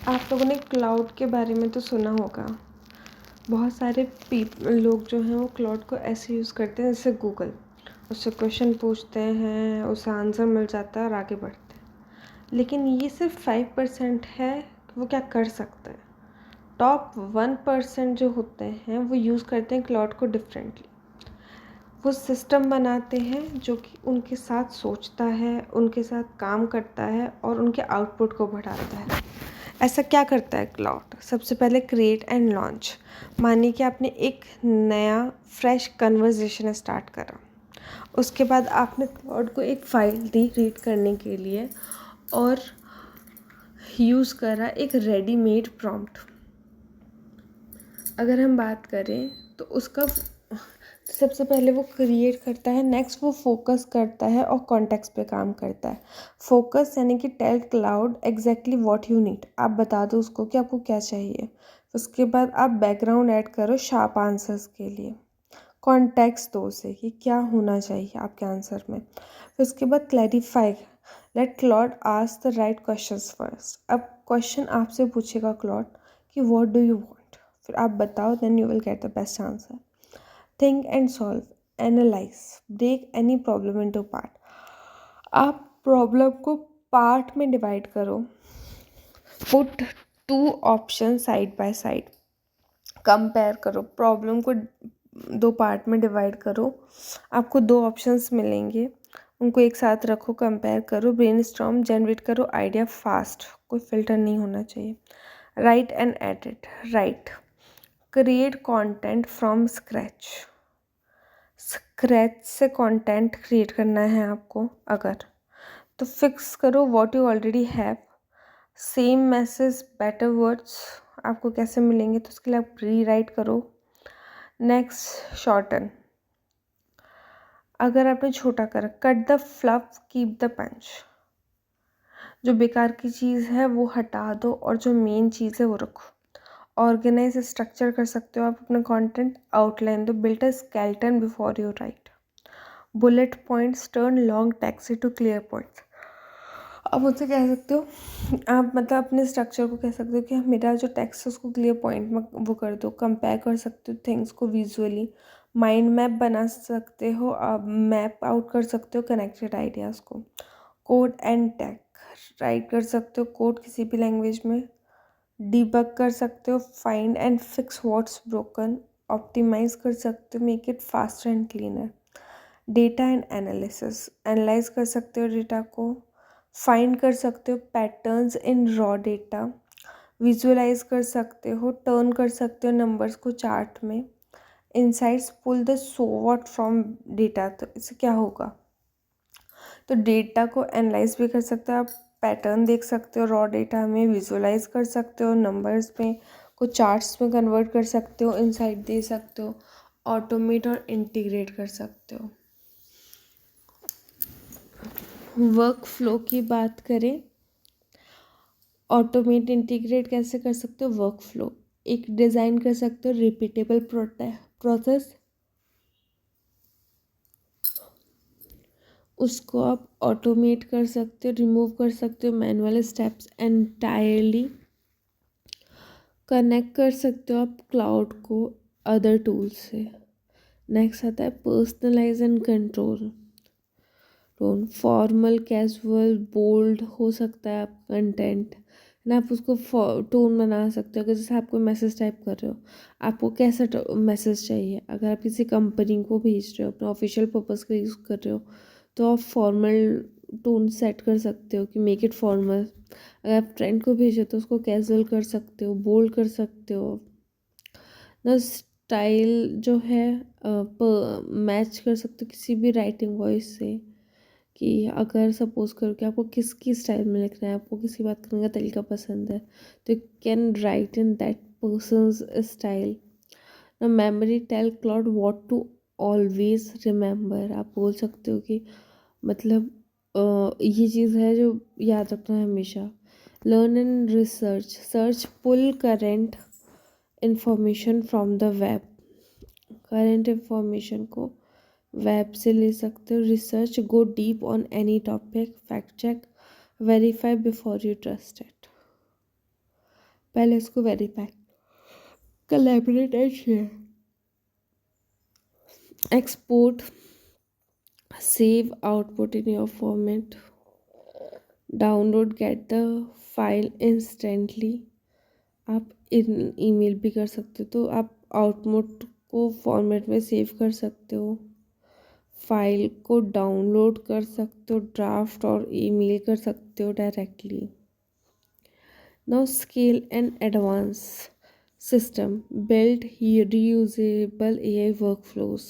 आप लोगों ने क्लाउड के बारे में तो सुना होगा। बहुत सारे लोग जो हैं वो क्लाउड को ऐसे यूज़ करते हैं जैसे गूगल। उससे क्वेश्चन पूछते हैं, उसे आंसर मिल जाता है और आगे बढ़ते हैं। लेकिन ये सिर्फ 5% है कि वो क्या कर सकते हैं। टॉप 1% जो होते हैं वो यूज़ करते हैं क्लाउड को डिफरेंटली। वो सिस्टम बनाते हैं जो कि उनके साथ सोचता है, उनके साथ काम करता है और उनके आउटपुट को बढ़ाता है। ऐसा क्या करता है क्लाउड? सबसे पहले क्रिएट एंड लॉन्च। मानिए कि आपने एक नया फ्रेश कन्वर्सेशन स्टार्ट करा, उसके बाद आपने क्लाउड को एक फ़ाइल दी रीड करने के लिए और यूज़ करा एक रेडीमेड प्रॉम्प्ट। अगर हम बात करें तो उसका सबसे पहले वो क्रिएट करता है, नेक्स्ट वो फोकस करता है और कॉन्टेक्स्ट पे काम करता है। फोकस यानी कि tell Claude exactly what you need. आप बता दो उसको कि आपको क्या चाहिए। उसके बाद आप बैकग्राउंड ऐड करो शार्प आंसर्स के लिए। कॉन्टेक्स्ट दो उसे कि क्या होना चाहिए आपके आंसर में। फिर उसके बाद clarify, let Claude ask the right questions first. अब क्वेश्चन आपसे पूछेगा क्लाउड कि व्हाट डू यू वांट, फिर आप बताओ, then you will get the best answer. Think and solve, analyse, break any problem into part. आप प्रॉब्लम को part में डिवाइड करो। Put 2 option side by side. Compare करो, प्रॉब्लम को 2 पार्ट में डिवाइड करो, आपको 2 ऑप्शंस मिलेंगे, उनको एक साथ रखो, कंपेयर करो, ब्रेनस्टॉर्म, जनरेट करो आइडिया फास्ट, कोई फिल्टर नहीं होना चाहिए। Right and edit, right, create content from scratch से कंटेंट क्रिएट करना है आपको अगर, तो फिक्स करो what you already have. Same message better words आपको कैसे मिलेंगे, तो उसके लिए आप रीराइट करो। नेक्स्ट, शॉर्टन, अगर आपने छोटा करा, cut the fluff keep the punch. जो बेकार की चीज़ है वो हटा दो और जो मेन चीज़ है वो रखो। ऑर्गेनाइज, स्ट्रक्चर कर सकते हो आप अपना कंटेंट। आउटलाइन दो, build a skeleton before you write. Bullet points, turn long text to clear points. आप मुझसे कह सकते हो, आप मतलब अपने स्ट्रक्चर को कह सकते हो कि मेरा जो टेक्स्ट है उसको क्लियर पॉइंट में वो कर दो। कंपेयर कर सकते हो थिंग्स को विजुअली। माइंड मैप बना सकते हो, आप मैप आउट कर सकते हो कनेक्टेड आइडियाज़ को। कोड एंड टेक, राइट कर सकते हो कोड किसी भी लैंग्वेज में। डिबग कर सकते हो, find and fix what's broken. Optimise कर सकते हो, make it faster and cleaner. Data and analysis, analyse कर सकते हो डेटा को। फाइंड कर सकते हो patterns in raw data. Visualise कर सकते हो, टर्न कर सकते हो नंबर्स को चार्ट में। Insights, pull the so what from data. तो इससे क्या होगा, तो डेटा को एनालाइज भी कर सकते हो आप, पैटर्न देख सकते हो रॉ डेटा में, विजुअलाइज कर सकते हो नंबर्स में, को चार्ट्स में कन्वर्ट कर सकते हो, इनसाइट दे सकते हो, ऑटोमेट और इंटीग्रेट कर सकते हो। वर्क फ्लो की बात करें, ऑटोमेट इंटीग्रेट कैसे कर सकते हो, वर्क फ्लो एक डिज़ाइन कर सकते हो, रिपीटेबल प्रोसेस, उसको आप ऑटोमेट कर सकते हो, रिमूव कर सकते हो मैनुअल स्टेप्स एंटायरली। कनेक्ट कर सकते हो आप क्लाउड को अदर टूल्स से। नेक्स्ट आता है personalise and control. Tone formal, casual, bold हो सकता है आप कंटेंट ना, आप उसको टोन बना सकते हो। अगर जैसे आप कोई मैसेज टाइप कर रहे हो, आपको कैसा मैसेज चाहिए, अगर आप किसी कंपनी को भेज रहे हो, अपना ऑफिशियल पर्पज़ का यूज़ कर रहे हो, तो आप फॉर्मल टोन सेट कर सकते हो कि मेक इट फॉर्मल। अगर आप फ्रेंड को भेजो तो उसको कैजुअल कर सकते हो, बोल्ड कर सकते हो ना। स्टाइल जो है मैच कर सकते हो किसी भी राइटिंग वॉइस से, कि अगर सपोज करो कि आपको किसकी स्टाइल में लिखना है, आपको किसी बात करने का तरीका पसंद है, तो you can write in that person's style. ना memory, tell Claude what to always remember. आप बोल सकते हो कि मतलब ये चीज़ है जो याद रखना है हमेशा। Learn and research, search, pull current information from the web. Current information को वेब से ले सकते हो। Research, go deep on any topic, fact check, verify before you trust it. पहले इसको verify, collaborate and share, export, save output in your format, download get the file instantly. आप इन email भी कर सकते हो, तो आप आउटपुट को फॉर्मेट में सेव कर सकते हो, फाइल को डाउनलोड कर सकते हो, ड्राफ्ट और ईमेल कर सकते हो directly. Now scale and advance system build reusable AI workflows.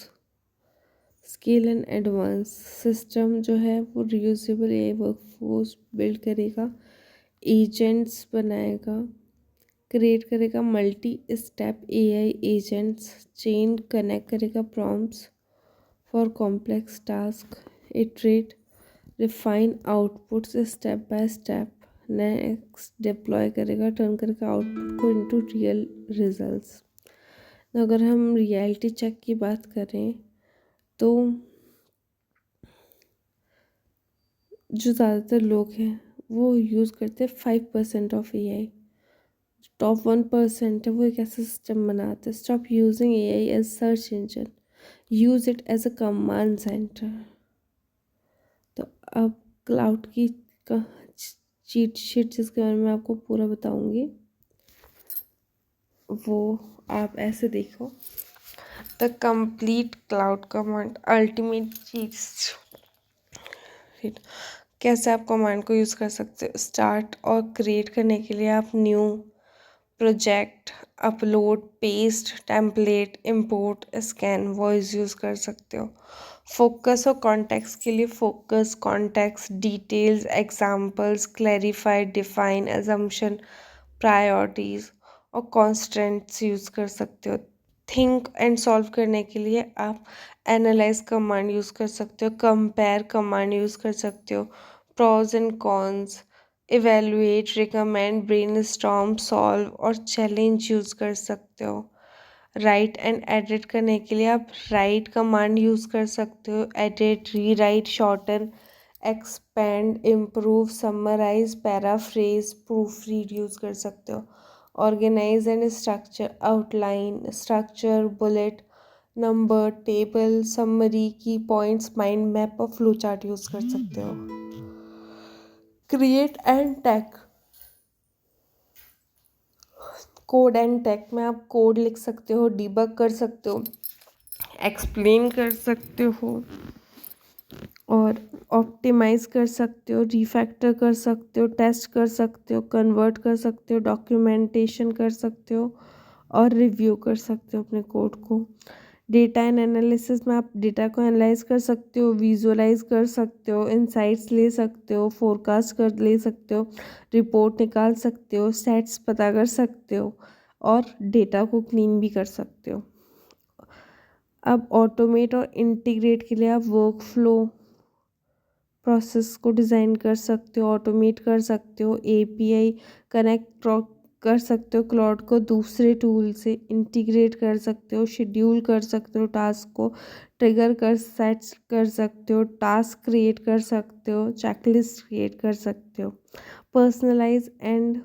Scale and advance system जो है वो रीयूजेबल एआई वर्कफ्लोज बिल्ड करेगा, एजेंट्स बनाएगा, क्रिएट करेगा multi step AI agents, chain connect करेगा prompts for complex task, iterate refine outputs step by step, next deploy करेगा, turn करेगा output को इनटू रियल रिजल्ट्स। अगर हम रियलिटी चेक की बात करें तो जो ज़्यादातर लोग हैं वो यूज़ करते हैं 5% ऑफ एआई। टॉप 1% है वो एक ऐसा सिस्टम बनाते हैं, stop using AI as search engine, use it as a command centre. तो अब क्लाउड की चीट शीट जिसके बारे में आपको पूरा बताऊंगी, वो आप ऐसे देखो, the complete cloud command ultimate चीज। कैसे आप कमांड को यूज़ कर सकते हो, स्टार्ट और क्रिएट करने के लिए आप new project, upload, paste, template, import, scan, voice use कर सकते हो। फोकस और कॉन्टेक्स्ट के लिए focus, context, details, examples, clarify, define, assumption, priorities और कॉन्स्टेंट्स यूज़ कर सकते हो। थिंक एंड सॉल्व करने के लिए आप एनालाइज कमांड यूज़ कर सकते हो, कंपेयर कमांड यूज़ कर सकते हो, pros and cons, evaluate, recommend, brainstorm, solve और चैलेंज यूज़ कर सकते हो। राइट एंड एडिट करने के लिए आप राइट कमांड यूज़ कर सकते हो, edit, rewrite, shorten, expand, improve, summarise, paraphrase, proofread use कर सकते हो। Organise and structure, outline, structure, bullet, number, table, summary, key points, mind map और फ्लो चार्ट यूज़ कर सकते हो। Create and tech, code and tech में आप code लिख सकते हो, डिबग कर सकते हो, एक्सप्लेन कर सकते हो और ऑप्टिमाइज़ कर सकते हो, रिफैक्टर कर सकते हो, टेस्ट कर सकते हो, कन्वर्ट कर सकते हो, डॉक्यूमेंटेशन कर सकते हो और रिव्यू कर सकते हो अपने कोड को। डेटा एंड एनालिसिस में आप डेटा को एनालाइज कर सकते हो, विजुअलाइज कर सकते हो, इनसाइट्स ले सकते हो, फोरकास्ट कर ले सकते हो, रिपोर्ट निकाल सकते हो, सेट्स पता कर सकते हो और डेटा को क्लीन भी कर सकते हो। अब ऑटोमेट और इंटीग्रेट के लिए आप वर्क फ्लो प्रोसेस को डिज़ाइन कर सकते हो, ऑटोमेट कर सकते हो, एपीआई कनेक्ट कर सकते हो, क्लाउड को दूसरे टूल से इंटीग्रेट कर सकते हो, शेड्यूल कर सकते हो, टास्क को ट्रिगर कर सेट कर सकते हो, टास्क क्रिएट कर सकते हो, चेकलिस्ट क्रिएट कर सकते हो। पर्सनलाइज एंड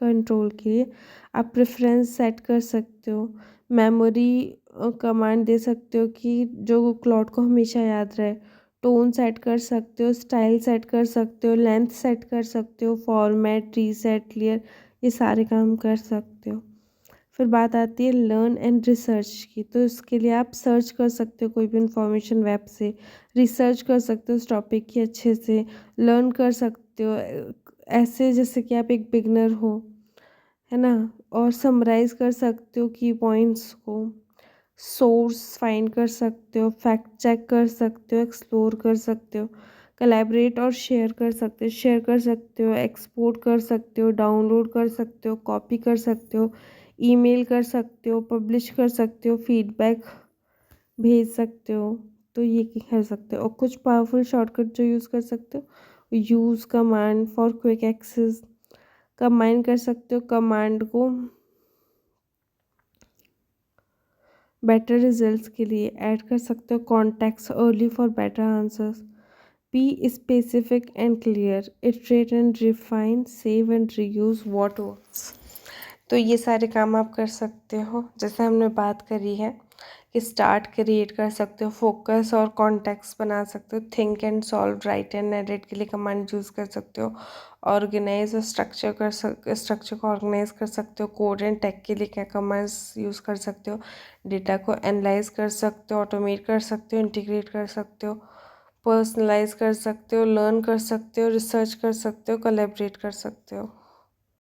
कंट्रोल के लिए आप प्रेफरेंस सेट कर सकते हो, मेमोरी कमांड दे सकते हो कि जो क्लाउड को हमेशा याद रहे, टोन सेट कर सकते हो, स्टाइल सेट कर सकते हो, लेंथ सेट कर सकते हो, फॉर्मेट, रीसेट, क्लियर, ये सारे काम कर सकते हो। फिर बात आती है लर्न एंड रिसर्च की, तो इसके लिए आप सर्च कर सकते हो कोई भी इंफॉर्मेशन वेब से, रिसर्च कर सकते हो उस टॉपिक की अच्छे से, लर्न कर सकते हो ऐसे जैसे कि आप एक बिगनर हो, है ना, और समराइज कर सकते हो की पॉइंट्स को, सोर्स फाइंड कर सकते हो, फैक्ट चेक कर सकते हो, एक्सप्लोर कर सकते हो, कोलैबोरेट और शेयर कर सकते हो, एक्सपोर्ट कर सकते हो, डाउनलोड कर सकते हो, कॉपी कर सकते हो, ईमेल कर सकते हो, पब्लिश कर सकते हो, फीडबैक भेज सकते हो। तो ये कर सकते हो। और कुछ पावरफुल शॉर्टकट जो यूज़ कर सकते हो, use command for quick access, combine कर सकते हो कमांड को बेटर रिजल्ट्स के लिए, ऐड कर सकते हो context early for better answers, be specific and clear, iterate and refine, save and reuse what works. तो ये सारे काम आप कर सकते हो। जैसे हमने बात करी है कि स्टार्ट क्रिएट कर सकते हो, फोकस और कॉन्टेक्स्ट बना सकते हो, think and solve, right and edit के लिए कमांड यूज़ कर सकते हो, ऑर्गेनाइज और स्ट्रक्चर को ऑर्गेनाइज कर सकते हो, कोड एंड टेक के लिए क्या कमांड्स यूज़ कर सकते हो, डेटा को एनालाइज कर सकते हो, ऑटोमेट कर सकते हो, इंटीग्रेट कर सकते हो, पर्सनलाइज कर सकते हो, लर्न कर सकते हो, रिसर्च कर सकते हो, कोलैबोरेट कर सकते हो।